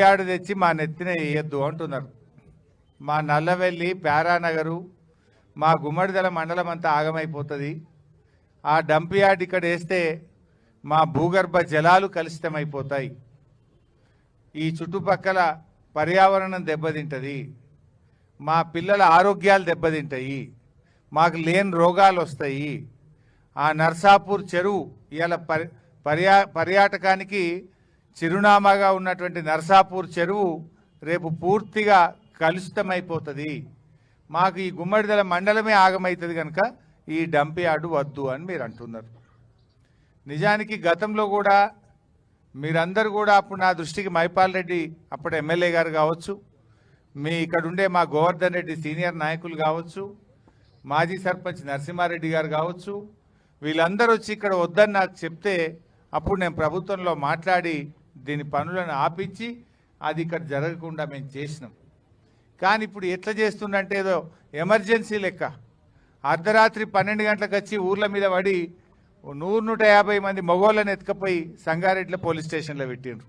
Yard తెచ్చి మా నెత్తిన వేయద్దు అంటున్నారు. మా నల్లవెల్లి, ప్యారానగరు, మా గుమ్మడిదల మండలం అంతా ఆగమైపోతుంది. ఆ డంప్ యార్డ్ ఇక్కడ వేస్తే మా భూగర్భ జలాలు కలుషితమైపోతాయి, ఈ చుట్టుపక్కల పర్యావరణం దెబ్బతింటుంది, మా పిల్లల ఆరోగ్యాలు దెబ్బతింటాయి, మాకు లేని రోగాలు వస్తాయి. ఆ నర్సాపూర్ చెరువు ఇవాళ పర్యాటకానికి చిరునామాగా ఉన్నటువంటి నర్సాపూర్ చెరువు రేపు పూర్తిగా కలుషితమైపోతుంది. మాకు ఈ గుమ్మడిదల మండలమే ఆగమవుతుంది కనుక ఈ డంప్ యార్డు వద్దు అని మీరు అంటున్నారు. నిజానికి గతంలో కూడా మీరందరూ కూడా అప్పుడు నా దృష్టికి మైపాల్ రెడ్డి అప్పుడు ఎమ్మెల్యే గారు కావచ్చు, మీ ఇక్కడ ఉండే మా గోవర్ధన్ రెడ్డి సీనియర్ నాయకులు కావచ్చు, మాజీ సర్పంచ్ నరసింహారెడ్డి గారు కావచ్చు, వీళ్ళందరూ వచ్చి ఇక్కడ వద్దని నాకు చెప్తే అప్పుడు నేను ప్రభుత్వంలో మాట్లాడి దీని పనులను ఆపించి అది ఇక్కడ జరగకుండా మేము చేసినాం. కానీ ఇప్పుడు ఎట్లా చేస్తుందంటే ఏదో ఎమర్జెన్సీ లెక్క అర్ధరాత్రి 12 గంటలకు వచ్చి ఊర్ల మీద పడి 100-150 మంది మగోళ్ళని ఎత్తుకపోయి సంగారెడ్డిలో పోలీస్ స్టేషన్లో పెట్టిండ్రు.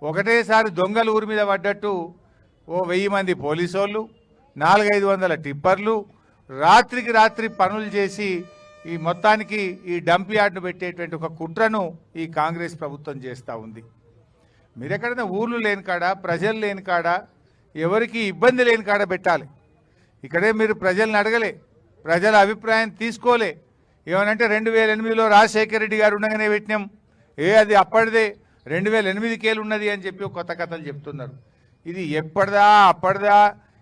ఒకటేసారి దొంగలు ఊరి మీద పడ్డట్టు 1000 మంది పోలీసు వాళ్ళు, 400-500 టిప్పర్లు రాత్రికి రాత్రి పనులు చేసి ఈ మొత్తానికి ఈ డంప్ యార్డును పెట్టేటువంటి ఒక కుట్రను ఈ కాంగ్రెస్ ప్రభుత్వం చేస్తూ ఉంది. మీరు ఎక్కడైనా ఊర్లు లేని కాడ, ప్రజలు లేని కాడ, ఎవరికి ఇబ్బంది లేని కాడ పెట్టాలి. ఇక్కడే మీరు ప్రజల్ని అడగలే, ప్రజల అభిప్రాయం తీసుకోలే. ఏమనంటే 2008లో రాజశేఖర రెడ్డి గారు ఉండగానే పెట్టినాం, అది అప్పటిదే 2008కేలు ఉన్నది అని చెప్పి కొత్త కథలు చెప్తున్నారు. ఇది ఎప్పటిదా అప్పటిదా,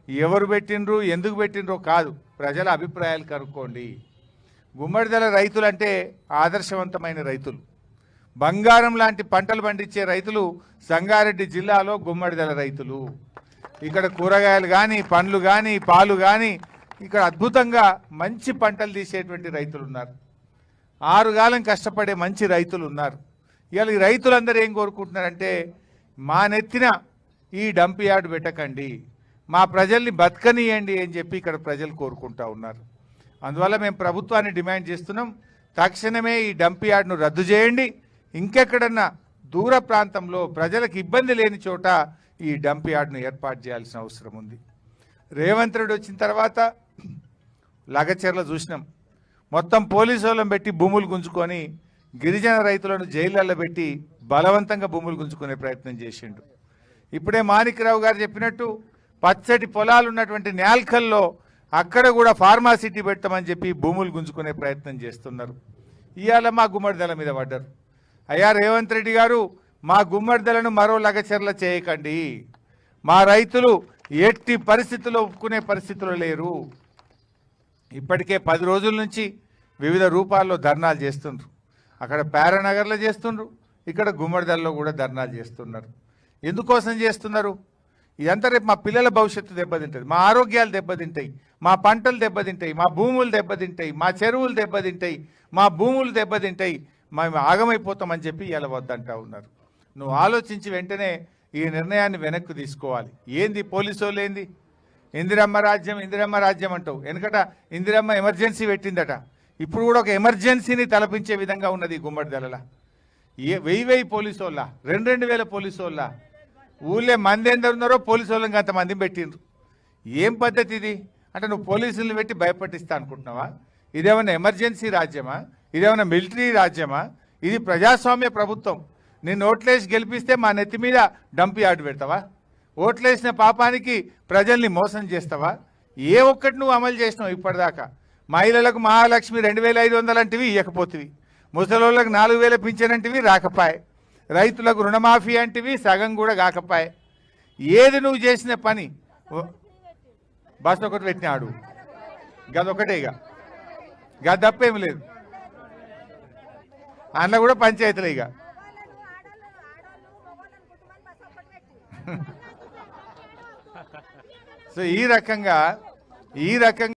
ఎవరు పెట్టినరు ఎందుకు పెట్టినరో కాదు, ప్రజల అభిప్రాయాలు కనుక్కోండి. గుమ్మడిదల రైతులు అంటే ఆదర్శవంతమైన రైతులు, బంగారం లాంటి పంటలు పండించే రైతులు సంగారెడ్డి జిల్లాలో గుమ్మడిదల రైతులు. ఇక్కడ కూరగాయలు కానీ, పండ్లు కానీ, పాలు కానీ ఇక్కడ అద్భుతంగా మంచి పంటలు తీసేటువంటి రైతులు ఉన్నారు. 6 కాలం కష్టపడే మంచి రైతులు ఉన్నారు. ఇవాళ ఈ రైతులందరూ ఏం కోరుకుంటున్నారంటే మా నెత్తిన ఈ డంప్ యార్డ్ పెట్టకండి, మా ప్రజల్ని బతకనియండి అని చెప్పి ఇక్కడ ప్రజలు కోరుకుంటా ఉన్నారు. అందువల్ల మేము ప్రభుత్వాన్ని డిమాండ్ చేస్తున్నాం, తక్షణమే ఈ డంప్ యార్డ్ను రద్దు చేయండి. ఇంకెక్కడన్నా దూర ప్రాంతంలో ప్రజలకు ఇబ్బంది లేని చోట ఈ డంప్ యార్డ్ను ఏర్పాటు చేయాల్సిన అవసరం ఉంది. రేవంత్ రెడ్డి వచ్చిన తర్వాత లగచెర్ల చూసినాం, మొత్తం పోలీసు వాళ్ళని పెట్టి భూములు గుంజుకొని గిరిజన రైతులను జైళ్ళల్లో పెట్టి బలవంతంగా భూములు గుంజుకునే ప్రయత్నం చేసిండు. ఇప్పుడే మాణిక్రావు గారు చెప్పినట్టు పచ్చటి పొలాలు ఉన్నటువంటి న్యాల్కల్లో అక్కడ కూడా ఫార్మాసిటీ పెట్టమని చెప్పి భూములు గుంజుకునే ప్రయత్నం చేస్తున్నారు. ఇవాళ మా గుమ్మడిదల మీద పడ్డారు. అయ్యా రేవంత్ రెడ్డి గారు, మా గుమ్మడిదలను మరో లగచెర్ల చేయకండి, మా రైతులు ఎట్టి పరిస్థితుల్లో ఒప్పుకునే పరిస్థితుల్లో లేరు. ఇప్పటికే 10 రోజుల నుంచి వివిధ రూపాల్లో ధర్నాలు చేస్తుండ్రు. అక్కడ ప్యారానగర్లో చేస్తుండ్రు, ఇక్కడ గుమ్మడిదలలో కూడా ధర్నాలు చేస్తున్నారు. ఎందుకోసం చేస్తున్నారు? ఇదంతా రేపు మా పిల్లల భవిష్యత్తు దెబ్బతింటుంది, మా ఆరోగ్యాలు దెబ్బతింటాయి, మా పంటలు దెబ్బతింటాయి, మా భూములు దెబ్బతింటాయి, మా చెరువులు దెబ్బతింటాయి, మా భూములు దెబ్బతింటాయి, మేము ఆగమైపోతామని చెప్పి ఇలా వద్దంటా ఉన్నారు. నువ్వు ఆలోచించి వెంటనే ఈ నిర్ణయాన్ని వెనక్కి తీసుకోవాలి. ఏంది పోలీసు వాళ్ళు ఏంది ఇందిరమ్మ రాజ్యం ఇందిరమ్మ రాజ్యం అంటావు. వెనకట ఇందిరమ్మ ఎమర్జెన్సీ పెట్టిందట, ఇప్పుడు కూడా ఒక ఎమర్జెన్సీని తలపించే విధంగా ఉన్నది ఈ గుమ్మడిదల. 1000 పోలీసు వాళ్ళ, 2,000 పోలీసు వాళ్ళ, ఊళ్ళే మంది ఎందరు ఉన్నారో పోలీసు వాళ్ళకి అంతమంది పెట్టిండ్రు. ఏం పద్ధతి ఇది? అంటే నువ్వు పోలీసులను పెట్టి భయపట్టిస్తా అనుకుంటున్నావా? ఇదేమన్నా ఎమర్జెన్సీ రాజ్యమా? ఇదేమన్నా మిలిటరీ రాజ్యమా? ఇది ప్రజాస్వామ్య ప్రభుత్వం. నిన్ను ఓట్లేసి గెలిపిస్తే మా నెత్తి మీద డంప్ యార్డు పెడతావా? ఓట్లేసిన పాపానికి ప్రజల్ని మోసం చేస్తావా? ఏ ఒక్కటి నువ్వు అమలు చేసినావు ఇప్పటిదాకా? మహిళలకు మహాలక్ష్మి 2,500 అంటివి ఇవ్వకపోతివి, ముసలోళ్ళకు 4,000 పింఛన్ అంటివి రాకపాయే, రైతులకు రుణమాఫీ అంటివి సగం కూడా కాకపాయే. ఏది నువ్వు చేసిన పని? బస్ ఒకటి పెట్టినాడు, గదొకటే, గది తప్పేమి లేదు. అందులో కూడా పంచాయతీలే. ఇక సో ఈ రకంగా